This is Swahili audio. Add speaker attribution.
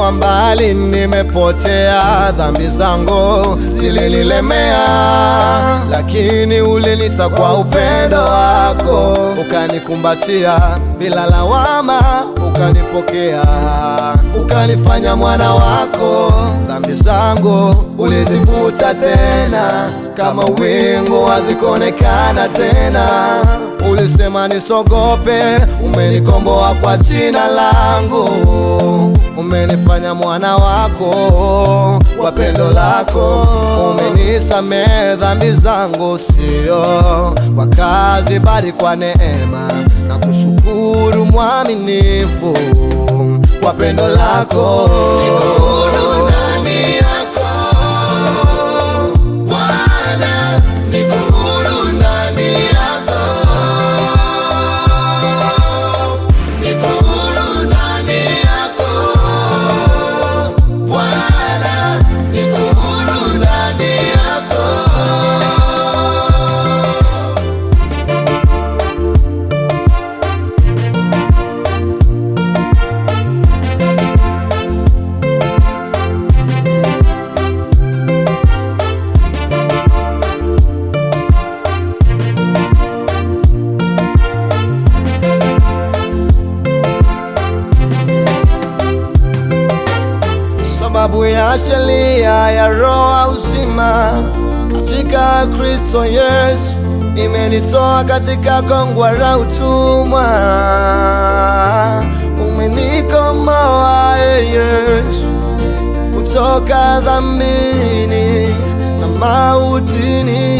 Speaker 1: nimekuwa mbali, nimepotea, dhambi zangu zilinilemea, lakini ulinita kwa upendo wako, ukanikumbatia bila lawama, ukanipokea, ukanifanya mwana wako. Dhambi zangu ulizifuta tena, kama wingu hazikuonekana tena. Ulisema nisogope, umenikomboa kwa jina langu, umenifanya mwana wako kwa pendo lako, umenisamehe dhambi zangu, sio kwa kazi bali kwa neema, na kushukuru mwaminifu kwa pendo lako. Sababu ya sheria ya roho uzima katika Kristo Yesu imenitoa katika kongwa la utumwa, umenikomboa Yesu kutoka dhambini na mautini.